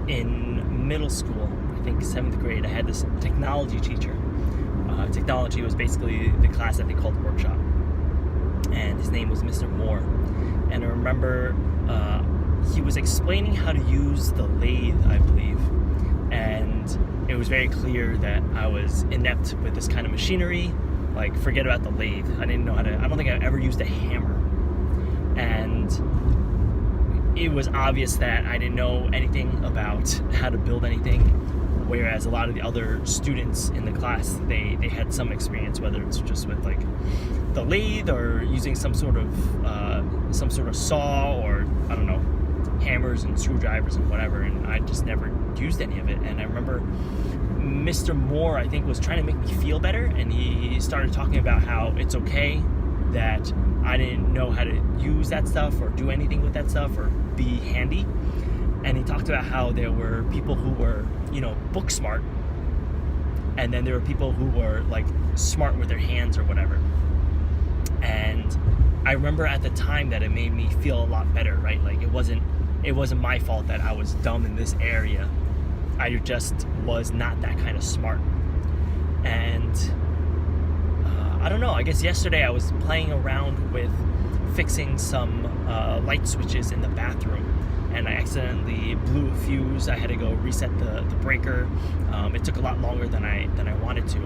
in middle school, I think 7th grade, I had this technology teacher. Technology was basically the class that they called workshop, and his name was Mr. Moore. And I remember he was explaining how to use the lathe, I believe, and it was very clear that I was inept with this kind of machinery. Like, forget about the lathe. I don't think I ever used a hammer. And it was obvious that I didn't know anything about how to build anything, whereas a lot of the other students in the class, they had some experience, whether it's just with like the lathe or using some sort of saw, or I don't know, hammers and screwdrivers and whatever, and I just never used any of it. And I remember Mr. Moore, I think, was trying to make me feel better, and he started talking about how it's okay that I didn't know how to use that stuff or do anything with that stuff or be handy. And he talked about how there were people who were, book smart, and then there were people who were like smart with their hands or whatever. And I remember at the time that it made me feel a lot better, right? Like, it wasn't my fault that I was dumb in this area. I just was not that kind of smart. And I don't know, I guess yesterday I was playing around with fixing some light switches in the bathroom, and I accidentally blew a fuse. I had to go reset the breaker. It took a lot longer than I wanted to.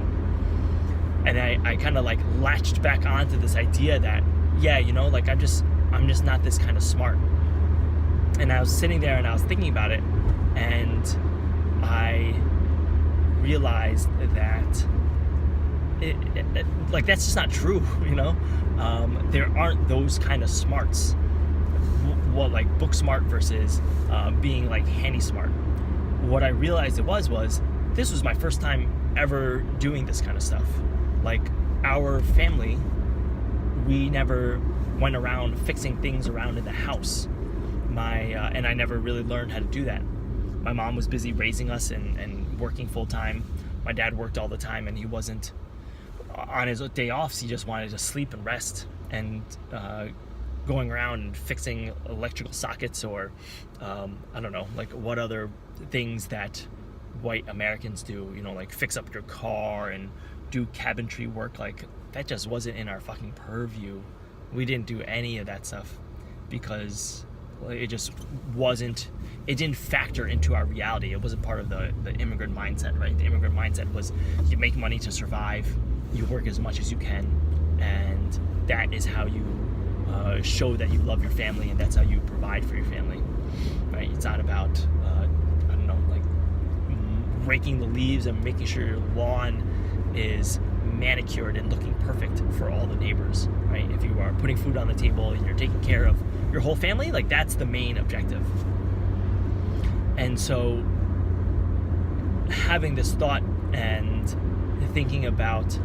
And I kind of like latched back onto this idea that, like I'm just not this kind of smart. And I was sitting there and I was thinking about it, and I realized that that's just not true. There aren't those kind of smarts. Well, like book smart versus being like handy smart. What I realized it was this was my first time ever doing this kind of stuff. Like, our family, we never went around fixing things around in the house. And I never really learned how to do that. My mom was busy raising us and working full time. My dad worked all the time, and he wasn't on his day offs. He just wanted to sleep and rest, and going around and fixing electrical sockets, or I don't know, like what other things that white Americans do, like fix up your car and do cabinetry work. Like, that just wasn't in our fucking purview. We didn't do any of that stuff because it just wasn't, it didn't factor into our reality. It wasn't part of the immigrant mindset, right? The immigrant mindset was, you make money to survive, you work as much as you can, and that is how you show that you love your family, and that's how you provide for your family, right? It's not about, I don't know, like raking the leaves and making sure your lawn is manicured and looking perfect for all the neighbors, right? If you are putting food on the table and you're taking care of your whole family, like, that's the main objective. And so having this thought and thinking about,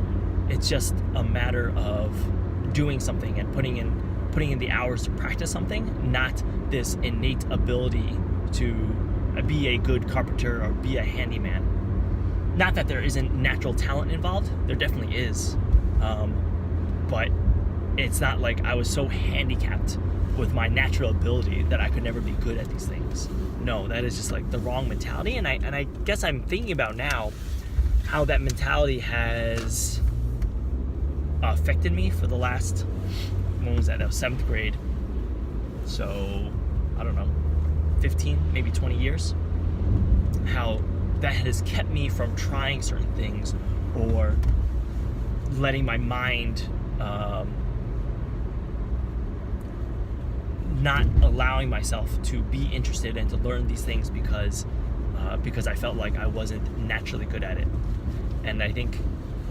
it's just a matter of doing something and putting in the hours to practice something, not this innate ability to be a good carpenter or be a handyman. Not that there isn't natural talent involved, there definitely is, but it's not like I was so handicapped with my natural ability that I could never be good at these things. No, that is just like the wrong mentality, and I guess I'm thinking about now how that mentality has affected me for the last, when was that? That was 7th grade. So, I don't know, 15, maybe 20 years. How that has kept me from trying certain things, or letting my mind, not allowing myself to be interested and to learn these things because I felt like I wasn't naturally good at it. And I think,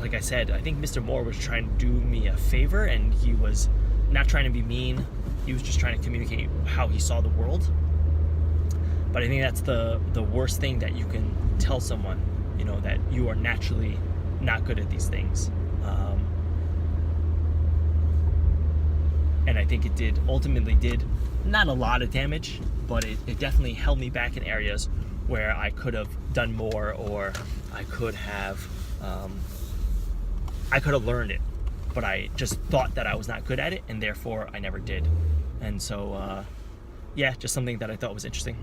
like I said, I think Mr. Moore was trying to do me a favor, and he was not trying to be mean. He was just trying to communicate how he saw the world. But I think that's the worst thing that you can tell someone, that you are naturally not good at these things. And I think it ultimately did not a lot of damage, but it definitely held me back in areas where I could have done more, or I could have learned it, but I just thought that I was not good at it, and therefore I never did. And so, just something that I thought was interesting.